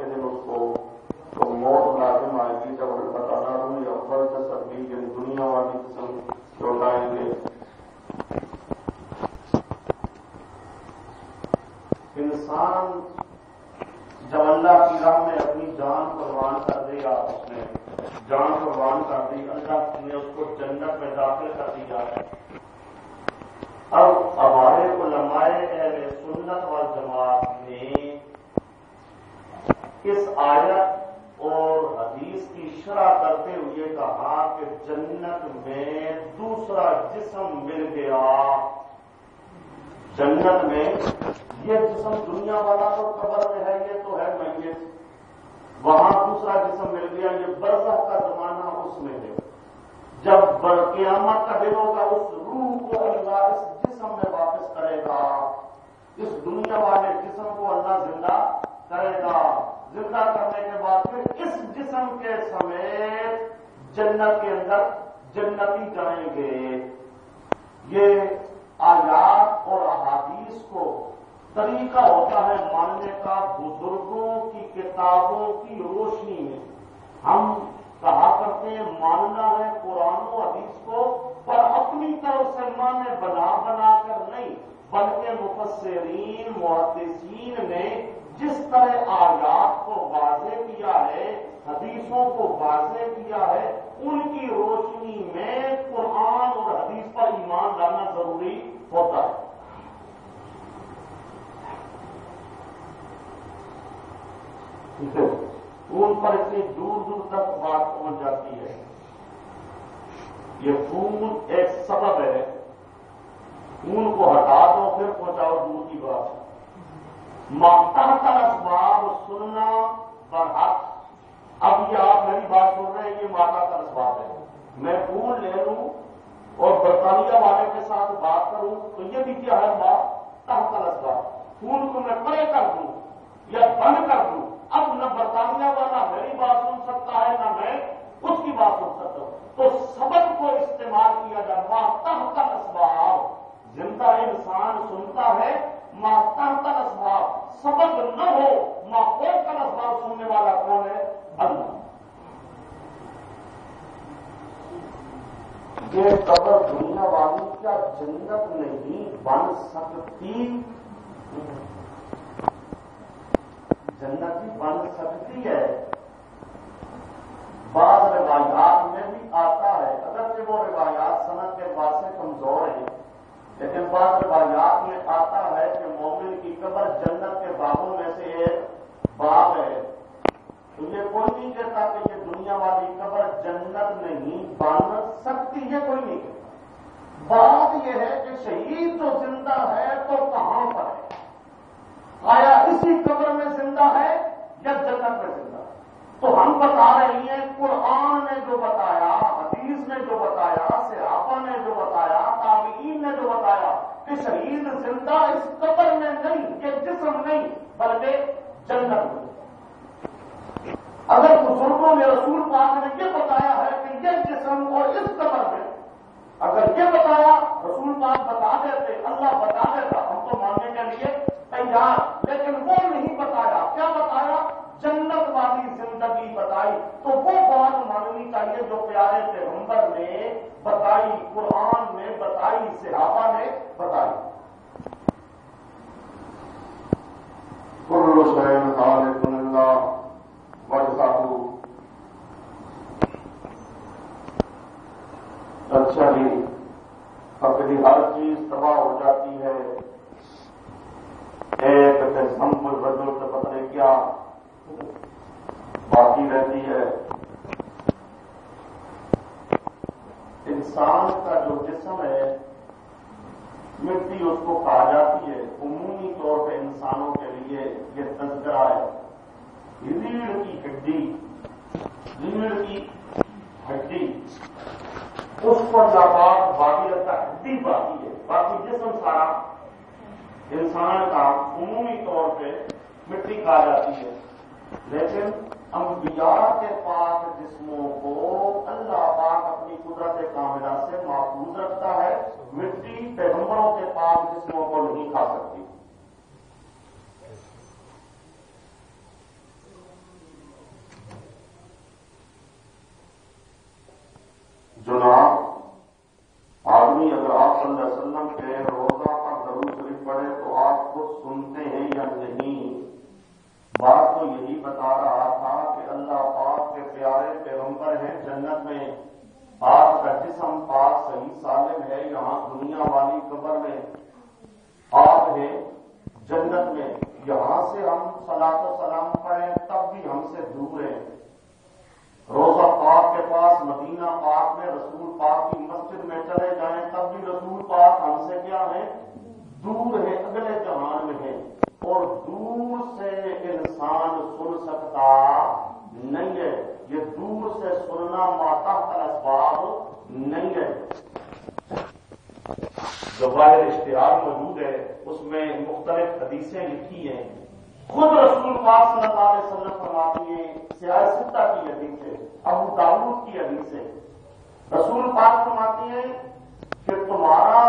کے دن اس کو تو موت لازم آئے گی جب بتانا روی اول تصدی یعنی دنیا والی قسم لوٹائیں گے. انسان جب اللہ کی راہ میں اپنی جان قربان کر دیا، اس نے جان قربان کر دی، اللہ نے اس کو جنت میں داخل کر دیا ہے. اب ہمارے علماء اہل سنت والجماعت نے اس آیت اور حدیث کی شرح کرتے ہوئے کہا کہ جنت میں دوسرا جسم مل گیا. جنت میں یہ جسم دنیا والا تو قبر میں ہے، یہ تو ہے میت. وہاں دوسرا جسم مل گیا، یہ برزخ کا زمانہ اس میں ہے. جب قیامت کا دن ہوگا اس روح کو اللہ اس جسم میں واپس کرے گا. اس دنیا والے جسم کو اللہ زندہ کرے گا. زندہ کرنے کے بعد پھر اس جسم کے سمیت جنت کے اندر جنتی جائیں گے. یہ آیات اور احادیث کو طریقہ ہوتا ہے ماننے کا بزرگوں کی کتابوں کی روشنی میں. ہم کہا کرتے ہیں ماننا ہے قرآن و حدیث کو، پر اپنی طرف سے مانے بنا بنا کر نہیں، بلکہ مفسرین محدثین نے جس طرح آیات کو واضح کیا ہے، حدیثوں کو واضح کیا ہے، ان کی روشنی میں قرآن اور حدیث پر ایمان لانا ضروری ہوتا ہے. خون پر اتنی دور دور تک بات پہنچ جاتی ہے. یہ خون ایک سبب ہے، خون کو ہٹا دو پھر پہنچاؤ دور کی بات. ماتحت اسباب سننا برحق. اب یہ آپ میری بات سن رہے ہیں، یہ ماتحت اسباب ہے. میں خون لے لوں اور برطانیہ والے کے ساتھ بات کروں تو یہ بھی کیا ہے بات تحت اسباب. خون کو میں پرے کر دوں یا بند کر دوں، اب نہ برطانیہ والا میری بات سن سکتا ہے نہ میں اس کی بات سن سکتا ہوں. تو سبب کو استعمال کیا جائے. ماتحت اسباب زندہ انسان سنتا ہے، ماتحت اسباب سبب نہ ہو، ماحول کا اسباب سننے والا کون ہے؟ اللہ. یہ قبر دنیا والی کیا جنت نہیں بن سکتی؟ جنت ہی بن سکتی ہے. بعض روایات میں بھی آتا ہے، اگرچہ وہ روایات سند کے بعد سے کمزور ہیں، لیکن بعض روایات میں آتا ہے کہ مومن کی قبر جنت کے باغوں میں سے ایک باغ ہے. تو یہ کوئی نہیں کہتا کہ یہ دنیا والی قبر جنت نہیں بن سکتی، یہ کوئی نہیں کہتا. بات یہ ہے کہ شہید تو زندہ ہے تو کہاں پر ہے؟ آیا اسی قبر میں زندہ ہے یا جنت میں زندہ ہے؟ تو ہم بتا رہے ہیں قرآن نے جو بتایا، حدیث نے جو بتایا، صحابہ نے جو بتایا، تابعین نے جو بتایا کہ شہید زندہ اس قبر میں نہیں، یہ جسم نہیں بلکہ جنت میں. اگر بزرگوں نے رسول پاک نے یہ بتایا ہے کہ یہ جسم اور اس قبر میں، اگر یہ بتایا رسول پاک بتا دیتے، اللہ بتا دیتا، ہم تو ماننے کے لیے تیار. لیکن وہ نہیں بتایا. کیا بتایا؟ جنت والی زندگی بتائی. تو وہ بات ماننی چاہیے جو پیارے پیغمبر نے بتائی، قرآن نے بتائی، صحابہ نے بتائی. کل شیء خالق اللہ وجہہ. اچھا ہی اپنی ہر چیز تباہ ہو جاتی ہے. ایک سمپل بدل سے پتہ نہیں کیا باقی رہتی ہے. انسان کا جو جسم ہے مٹی اس کو کہا جاتی ہے. عمومی طور پہ انسانوں کے لیے یہ تذکرہ ہے. ریڑھ کی ہڈی، ریڑھ کی ہڈی اس پر لاپاک باقی رہتا ہے، ہڈی باقی ہے، باقی جسم سارا انسان کا عمومی طور پہ مٹی کہا جاتی ہے. لیکن انبیاء کے پاک جسموں کو اللہ پاک اپنی قدرت کاملہ سے محفوظ رکھتا ہے. مٹی پیغمبروں کے پاک جسموں کو نہیں کھا سکتی. تو یہی بتا رہا تھا کہ اللہ پاک کے پیارے پیغمبر ہیں جنت میں، آپ کا جسم پاک صحیح سالم ہے، یہاں دنیا والی قبر میں آپ ہیں جنت میں، یہاں سے ہم صلاۃ و سلام پڑھیں تب بھی ہم سے دور ہیں، روضہ پاک کے پاس مدینہ پاک میں رسول پاک کی مسجد میں چلے جائیں تب بھی رسول پاک ہم سے کیا ہے؟ دور ہے، اگلے جہان میں ہے، اور دور سے انسان سن سکتا نہیں ہے، یہ دور سے سننا ماتحت الاسباب نہیں ہے۔ جو ظاہر اشتہار موجود ہے اس میں مختلف حدیثیں لکھی ہیں، خود رسول پاک صلی اللہ علیہ وسلم فرماتے ہیں، سیاہ ستہ کی حدیث ہے، ابو داؤد کی حدیث ہے، رسول پاک فرماتے ہیں کہ تمہارا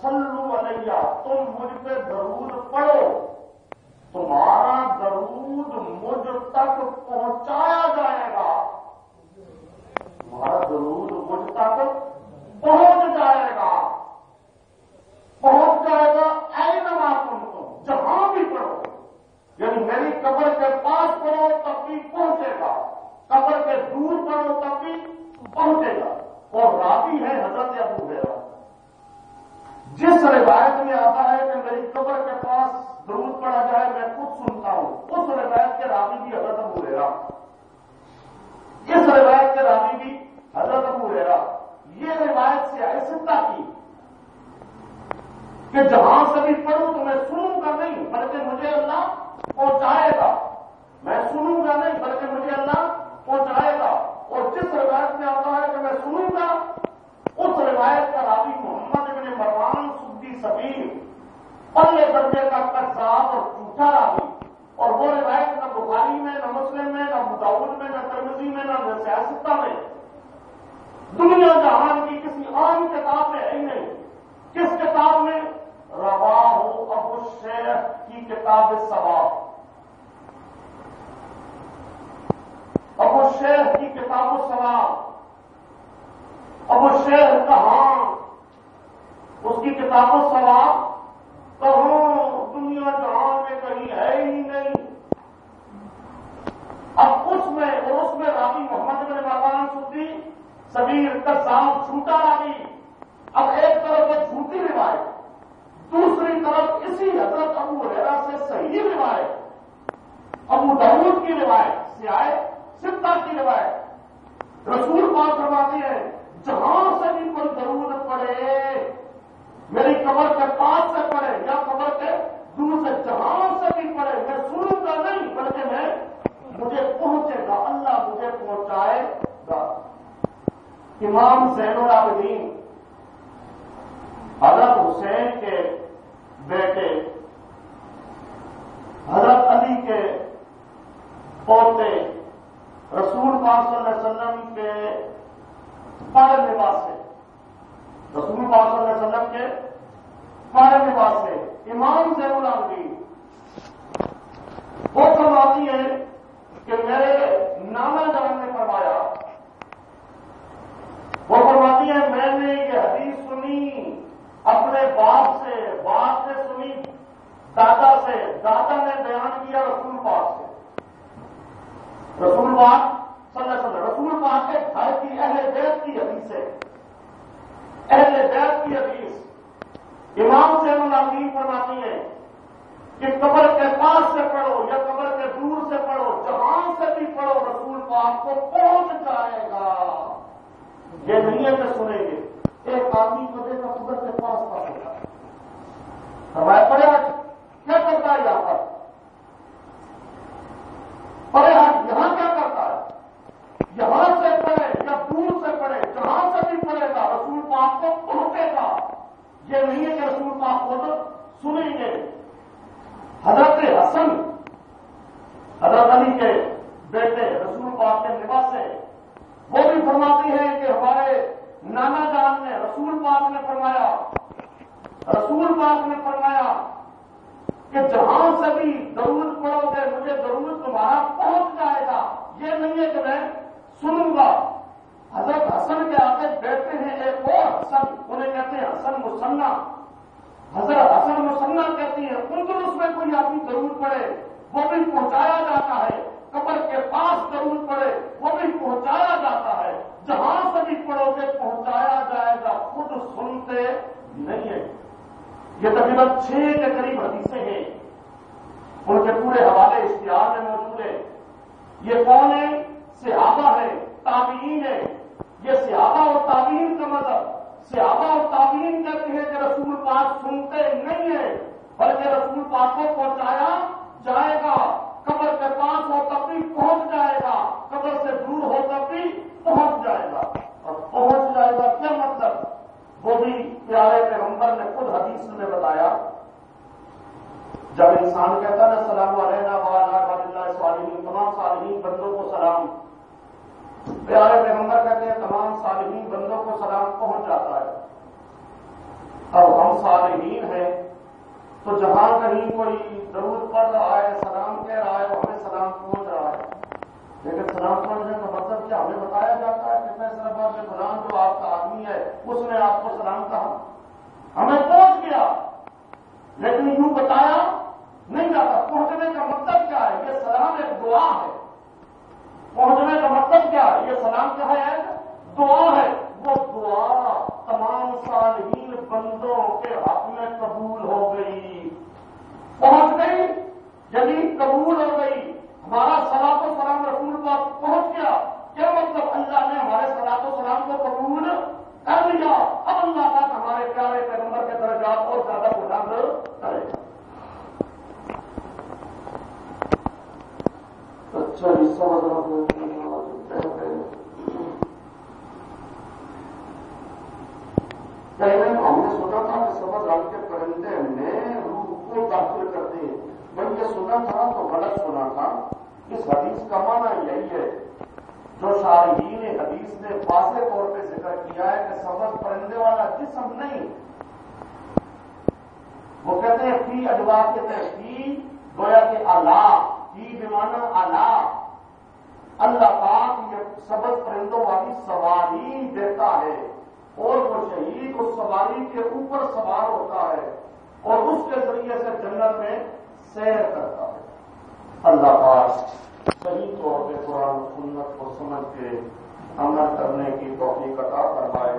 صلو علیہ، تم مجھ پہ درود پڑھو، تمہارا درود مجھ تک پہنچایا جائے گا، تمہارا درود مجھ تک پہنچ جائے گا، پہنچ جائے گا، اینما کنتم، جہاں بھی پڑھو، یعنی میری قبر کے پاس پڑھو تب بھی پہنچے گا، قبر کے دور پڑھو تب بھی پہنچے گا۔ اور راوی ہے حضرت ابو ہریرہ، جس روایت میں آتا ہے کہ میری قبر کے پاس درود پڑھا جائے میں خود سنتا ہوں، اس روایت کے راوی بھی حضرت ابو ہریرہ، اس روایت کے راوی بھی حضرت ابو ہریرہ، یہ روایت سے ہے ستہ کی کہ جہاں سے بھی پڑھوں تو میں سنوں گا نہیں بلکہ مجھے اللہ پہنچائے گا، میں سنوں گا نہیں بلکہ مجھے اللہ پہنچائے گا، اور جس روایت میں آتا ہے کہ میں سنوں گا اس روایت کا راوی محمد بن مروان سدی سبیر، پہلے درجے کا قذاب اور جھوٹا راوی، اور وہ روایت نہ بخاری میں نہ مسلم میں نہ ابو داؤد میں نہ ترمذی میں نہ سیاستہ میں، دنیا جہان کی کسی عام کتاب میں ہے ہی نہیں۔ کس کتاب میں؟ رواہ ابو الشیخ کی کتاب الثواب، ابو الشیخ کی کتاب الثواب، ابو الشیخ کہاں؟ اس کی کتاب الثواب کہاں؟ دنیا جہان میں کہیں ہے ہی نہیں۔ اب اس میں اور اس میں راوی محمد بن مروان سدی سبیر قذاب جھوٹا راوی، اب ایک طرف وہ جھوٹی روایت، دوسری طرف اسی حضرت ابو ہریرہ سے صحیح روایت، ابو داؤد کی روایت، سیاہ ستہ کی روایت، رسول پاک فرماتے ہیں جہاں سے بھی کوئی درود پڑے، میری قبر کے پاس سے پڑے یا قبر کے دور سے، جہاں سے بھی پڑے میں سنوں گا نہیں بلکہ مجھے پہنچے گا، اللہ مجھے پہنچائے گا۔ امام زین العابدین حضرت حسین کے بیٹے، حضرت علی کے پوتے، رسول پاک صلی اللہ علیہ وسلم کے بڑے لباس سے، رسول پاک صلی اللہ علیہ وسلم کے بڑے لباس سے، امام زین العابدین وہ فرماتی ہے کہ میرے نانا جان نے فرمایا، وہ فرماتی ہے میں نے یہ حدیث سنی اپنے باپ سے، باپ نے سنی دادا سے، دادا نے بیان کیا رسول پاک سے، رسول پاک صلی اللہ علیہ وسلم، رسول پاک کے گھر کی اہل بیت کی حدیث ہے، اہل بیت کی حدیث۔ امام زین العابدین فرماتی ہے کہ قبر کے پاس سے پڑھو یا قبر کے دور سے پڑھو، جہاں سے بھی پڑھو رسول پاک کو پہنچ جائے گا۔ یہ نہیں ہے کہ سنیں گے، ایک آدمی کو دیکھا قبر کے پاس ہوتا ہے، ہمارے پڑے کیا کرتا ہے یہاں پر؟ پڑے یہاں کیا کرتا ہے؟ یہاں سے پڑھے یا دور سے پڑھے، جہاں سے بھی پڑھے گا رسول پاک کو پہنچے گا۔ یہ نہیں ہے کہ رسول پاک خود سنیں گے۔ حضرت حسن، حضرت علی کے بیٹے، رسول پاک کے لباس سے، وہ بھی فرماتی ہیں کہ ہمارے نانا جان نے، رسول پاک نے فرمایا، رسول پاک نے فرمایا کہ جہاں سے بھی درود پڑھو گے مجھے درود تمہارا پہنچ جائے گا۔ یہ نہیں ہے کہ میں سنوں گا۔ حضرت حسن کے آگے بیٹھتے ہیں ایک اور حسن، انہیں کہتے ہیں حسن مصنع، حضرت حسن مصنع کہتی ہے، اندر اس میں کوئی آدمی درود پڑے وہ بھی پہنچایا جاتا تقریباً 6 کے قریب حدیثیں ہیں، ان کے پورے حوالے اشتہار میں موجود ہیں۔ یہ کون ہے؟ صحابہ ہے، تابعین ہے۔ یہ صحابہ اور تابعین کا مطلب، صحابہ اور تابعین کہتے ہیں کہ رسول پاک سنتے نہیں ہیں، بلکہ رسول پاک کو پہنچایا جائے گا، قبر کے پاس ہو تب بھی پہنچ جائے گا، قبر سے دور ہو تب بھی پہنچ جائے گا۔ اور پہنچ جائے گا کیا مطلب؟ وہ بھی پیارے پیغمبر نے خود حدیث میں بتایا، جب انسان کہتا ہے نا السلام علینا وعلی عبادillah الصالحین، تمام صالحین بندوں کو سلام، پیارے پیغمبر کہتے ہیں تمام صالحین بندوں کو سلام پہنچ جاتا ہے۔ اب ہم صالحین ہیں تو جہاں کہیں کوئی ضرورت پڑ رہا ہے، سلام کہہ رہا ہے، وہ ہمیں سلام پہنچ رہا ہے، لیکن سلام پہنچنے کا مطلب کیا؟ ہمیں بتایا جاتا ہے کہ فیصلہ آباد میں فلان جو آپ کا آدمی ہے اس نے آپ کو سلام کہا، ہمیں پہنچ گیا، لیکن یوں بتایا نہیں جاتا۔ پہنچنے کا مطلب کیا ہے؟ یہ سلام ایک دعا ہے۔ پہنچنے کا مطلب کیا ہے؟ یہ سلام کیا ہے؟ دعا ہے۔ وہ دعا تمام صالحین بندوں کے حق میں قبول ہو گئی، پہنچ گئی، یعنی قبول ہو گئی۔ ہمارا صلاۃ و سلام رسول پاک پہنچ گیا، کیا مطلب؟ اللہ نے ہمارے صلاۃ و سلام کو قبول کر لیا۔ اب اللہ پاک ہمارے پیارے پیغمبر کے درجات اور زیادہ بلند کرے گا۔ اچھا حصہ ہم نے سنا تھا کہ سبز رنگ کے پرندے میں روح کو داخل کرتے ہیں، میں یہ سنا تھا تو غلط سنا تھا۔ اس حدیث کا معنی یہی ہے جو شارحین حدیث نے واضح طور پہ ذکر کیا ہے کہ سبز پرندے والا جسم نہیں، وہ کہتے ہیں فی اجوا کے تحقیق گویا کہ اللہ فی بمعنی اللہ، اللہ پاک یہ سبز پرندوں والی سواری دیتا ہے اور وہ شہید اس سواری کے اوپر سوار ہوتا ہے اور اس کے ذریعے سے جنت میں سیر کرتا ہے۔ اللہ پاک صحیح طور پہ قرآن و سنت کو سمجھ کے عمل کرنے کی توفیق عطا فرمائے۔